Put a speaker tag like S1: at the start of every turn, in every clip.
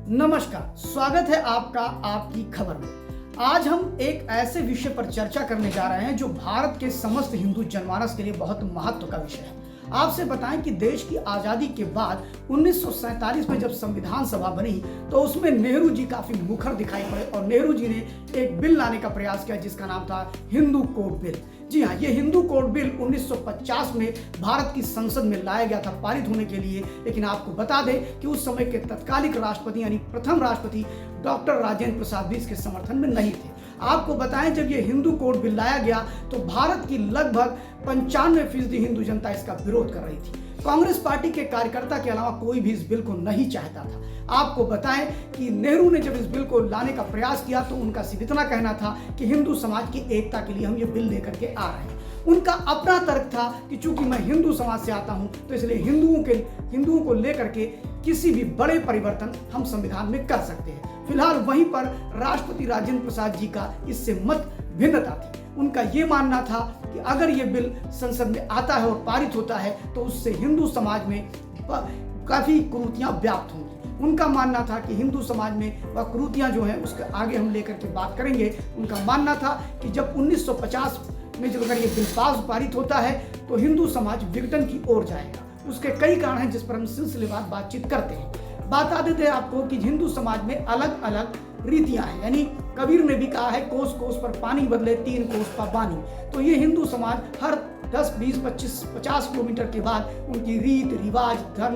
S1: नमस्कार, स्वागत है आपका आपकी खबर में। आज हम एक ऐसे विषय पर चर्चा करने जा रहे हैं जो भारत के समस्त हिंदू जनमानस के लिए बहुत महत्व का विषय है। आपसे बताएं कि देश की आज़ादी के बाद 1947 में जब संविधान सभा बनी तो उसमें नेहरू जी काफी मुखर दिखाई पड़े और नेहरू जी ने एक बिल लाने का प्रयास किया जिसका नाम था हिंदू कोड बिल। जी हाँ, ये हिंदू कोड बिल 1950 में भारत की संसद में लाया गया था पारित होने के लिए। लेकिन आपको बता दें कि उस समय के तत्कालिक राष्ट्रपति यानी प्रथम राष्ट्रपति डॉक्टर राजेंद्र प्रसाद भी इसके समर्थन में नहीं थे। आपको बताएं, जब ये हिंदू कोड बिल लाया गया तो भारत की लगभग 95% हिंदू जनता इसका विरोध कर रही थी। कांग्रेस पार्टी के कार्यकर्ता के अलावा कोई भी इस बिल को नहीं चाहता था। आपको बताएं कि नेहरू ने जब इस बिल को लाने का प्रयास किया तो उनका सिर्फ इतना कहना था कि हिंदू समाज की एकता के लिए हम ये बिल लेकर के आ रहे हैं। उनका अपना तर्क था कि चूंकि मैं हिंदू समाज से आता हूं तो इसलिए हिंदुओं को लेकर के किसी भी बड़े परिवर्तन हम संविधान में कर सकते हैं। फिलहाल वहीं पर राष्ट्रपति राजेंद्र प्रसाद जी का इससे मत भिन्नता थी। उनका ये मानना था कि अगर ये बिल संसद में आता है और पारित होता है तो उससे हिंदू समाज में काफी कुरीतियां व्याप्त होंगी। उनका मानना था कि हिंदू समाज में वह कुरीतियां जो हैं उसके आगे हम लेकर के बात करेंगे। उनका मानना था कि जब 1950 में जब अगर ये बिल पारित होता है तो हिंदू समाज विघटन की ओर जाएगा। उसके कई कारण हैं जिस पर हम सिलसिलेवार बातचीत करते हैं। बता देते हैं आपको कि हिंदू समाज में अलग अलग रीतियां हैं, यानी कबीर ने भी कहा है कोस कोस पर पानी बदले 3 कोस पर बानी। तो ये हिंदू समाज हर 10, 20, 25, 50 किलोमीटर के बाद उनकी रीत रिवाज धर्म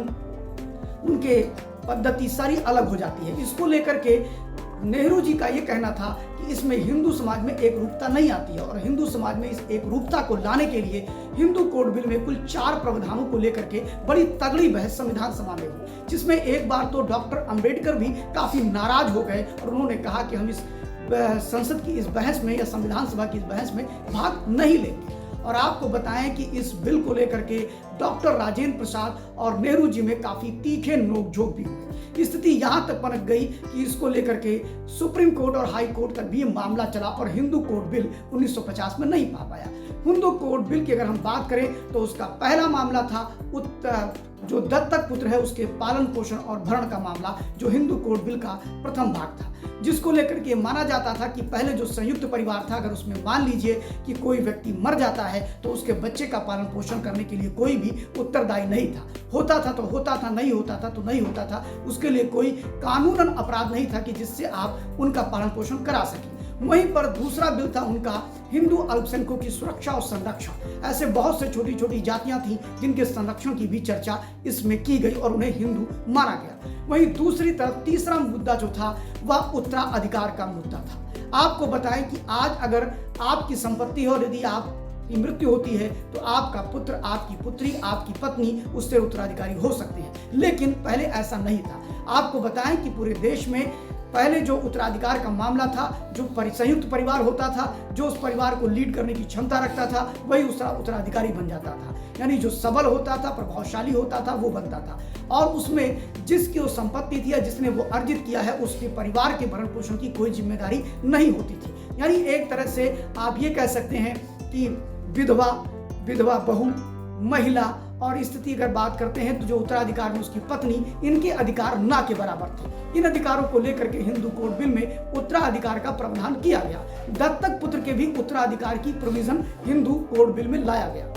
S1: उनके पद्धति सारी अलग हो जाती है। इसको लेकर के नेहरू जी का ये कहना था कि इसमें हिंदू समाज में एक रूपता नहीं आती है और हिंदू समाज में इस एक रूपता को लाने के लिए हिंदू कोड बिल में कुल 4 प्रावधानों को लेकर के बड़ी तगड़ी बहस संविधान सभा में हुई, जिसमें एक बार तो डॉक्टर अंबेडकर भी काफी नाराज हो गए और उन्होंने कहा कि हम इस संसद की इस बहस में या संविधान सभा की इस बहस में भाग नहीं लेंगे। और आपको बताएं कि इस बिल को लेकर के डॉक्टर राजेंद्र प्रसाद और नेहरू जी में काफी तीखे नोकझोंक भी हुए। स्थिति यहां तक पनप गई कि इसको लेकर के सुप्रीम कोर्ट और हाई कोर्ट तक भी मामला चला और हिंदू कोड बिल 1950 में नहीं पा पाया। हिंदू कोड बिल की अगर हम बात करें तो उसका पहला मामला था जो दत्तक पुत्र है उसके पालन पोषण और भरण का मामला, जो हिंदू कोड बिल का प्रथम भाग था, जिसको लेकर के माना जाता था कि पहले जो संयुक्त परिवार था अगर उसमें मान लीजिए कि कोई व्यक्ति मर जाता है तो उसके बच्चे का पालन पोषण करने के लिए कोई भी उत्तरदायी नहीं था। होता था तो होता था, नहीं होता था तो नहीं होता था। उसके लिए कोई कानूनन अपराध नहीं था कि जिससे आप उनका पालन पोषण करा सकें। वहीं पर दूसरा बिल था उनका हिंदू अल्पसंख्यकों की सुरक्षा और संरक्षण। ऐसे बहुत से छोटी छोटी जातियां थीं जिनके संरक्षण की भी चर्चा इसमें की गई और उन्हें हिंदू माना गया। वहीं दूसरी तरफ तीसरा मुद्दा जो था वह उत्तराधिकार का मुद्दा था। आपको बताएं कि आज अगर आपकी संपत्ति हो और यदि आपकी मृत्यु होती है तो आपका पुत्र, आपकी पुत्री, आपकी पत्नी उससे उत्तराधिकारी हो सकते हैं, लेकिन पहले ऐसा नहीं था। आपको बताएं कि पूरे देश में पहले जो उत्तराधिकार का मामला था, जो संयुक्त परिवार होता था, जो उस परिवार को लीड करने की क्षमता रखता था वही उसका उत्तराधिकारी बन जाता था। यानी जो सबल होता था, प्रभावशाली होता था वो बनता था और उसमें जिसकी वो संपत्ति थी या जिसने वो अर्जित किया है उसके परिवार के भरण पोषण की कोई जिम्मेदारी नहीं होती थी। यानी एक तरह से आप ये कह सकते हैं कि विधवा बहू, महिला और स्थिति अगर बात करते हैं तो जो उत्तराधिकार में उसकी पत्नी, इनके अधिकार ना के बराबर थे। इन अधिकारों को लेकर के हिंदू कोड बिल में उत्तराधिकार का प्रावधान किया गया। दत्तक पुत्र के भी उत्तराधिकार की प्रोविजन हिंदू कोड बिल में लाया गया।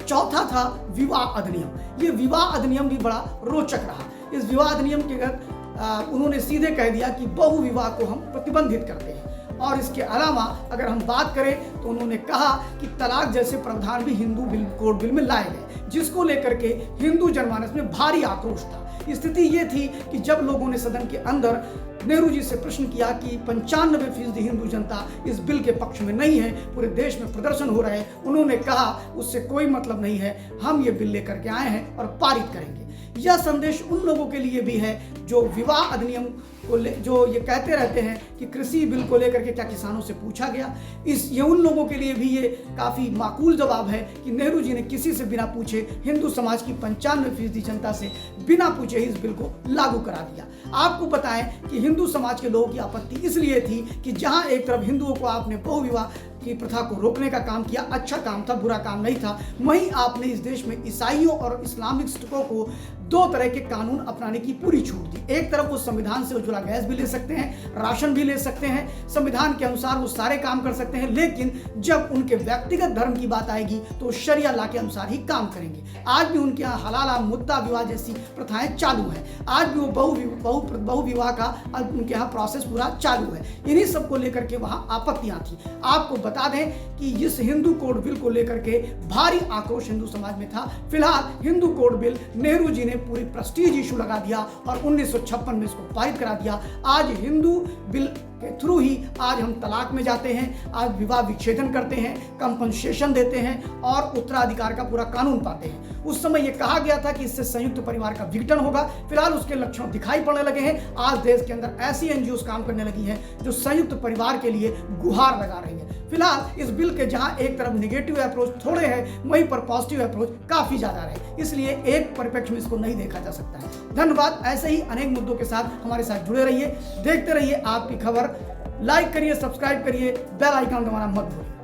S1: चौथा था विवाह अधिनियम। ये विवाह अधिनियम भी बड़ा रोचक रहा। इस विवाह अधिनियम के अंतर्गत उन्होंने सीधे कह दिया कि बहु विवाह को हम प्रतिबंधित करते हैं और इसके अलावा अगर हम बात करें तो उन्होंने कहा कि तलाक जैसे प्रावधान भी हिंदू कोड बिल में लाए गए, जिसको लेकर के हिंदू जनमानस में भारी आक्रोश था। स्थिति ये थी कि जब लोगों ने सदन के अंदर नेहरू जी से प्रश्न किया कि 95% हिंदू जनता इस बिल के पक्ष में नहीं है, पूरे देश में प्रदर्शन हो रहे हैं, उन्होंने कहा उससे कोई मतलब नहीं है, हम ये बिल लेकर के आए हैं और पारित करेंगे। यह संदेश उन लोगों के लिए भी है जो विवाह अधिनियम को जो ये कहते रहते हैं कि कृषि बिल को लेकर के क्या किसानों से पूछा गया। ये उन लोगों के लिए भी ये काफ़ी माकूल जवाब है कि नेहरू जी ने किसी से बिना पूछे हिंदू समाज की 95% जनता से बिना पूछे ही इस बिल को लागू करा दिया। आपको बताएं कि हिंदू समाज के लोगों की आपत्ति इसलिए थी कि जहां एक तरफ हिंदुओं को आपने बहुविवाह की प्रथा को रोकने का काम किया, अच्छा काम था, बुरा काम नहीं था, वहीं आपने इस देश में ईसाइयों और इस्लामिक को दो तरह के कानून अपनाने की पूरी छूट दी। एक तरफ वो संविधान से उज्ज्वला गैस भी ले सकते हैं, राशन भी ले सकते हैं, संविधान के अनुसार वो सारे काम कर सकते हैं, लेकिन जब उनके व्यक्तिगत धर्म की बात आएगी तो शरिया लॉ के अनुसार ही काम करेंगे। आज भी उनके यहाँ हलाला, मुद्दा विवाह जैसी प्रथाएं चालू हैं। आज भी वो बहु विवाह का उनके यहाँ प्रोसेस पूरा चालू है। इन्हीं सब को लेकर के वहाँ आपत्तियां थी। आपको बता दें कि इस हिंदू कोड बिल को लेकर के भारी आक्रोश हिंदू समाज में था। फिलहाल हिंदू कोड बिल नेहरू जी ने पूरी प्रेस्टीज इशू लगा दिया और 1956 में इसको पारित करा दिया। आज हिंदू बिल के थ्रू ही आज हम तलाक में जाते हैं, आज विवाह विच्छेदन करते हैं, कंपनसेशन देते हैं और उत्तराधिकार का पूरा कानून पाते हैं। उस समय यह कहा गया था कि इससे संयुक्त परिवार का विघटन होगा। फिलहाल उसके लक्षण दिखाई पड़ने लगे हैं। आज देश के अंदर ऐसी एनजीओ काम करने लगी हैं जो संयुक्त परिवार के लिए गुहार लगा रही है। फिलहाल इस बिल के जहां एक तरफ नेगेटिव अप्रोच थोड़े हैं, वहीं पर पॉजिटिव अप्रोच काफी ज्यादा है। इसलिए एक परिप्रेक्ष्य में इसको नहीं देखा जा सकता है। धन्यवाद। ऐसे ही अनेक मुद्दों के साथ हमारे साथ जुड़े रहिए, देखते रहिए आपकी खबर। लाइक करिए, सब्सक्राइब करिए, बेल आइकन दबाना मत भूलिए।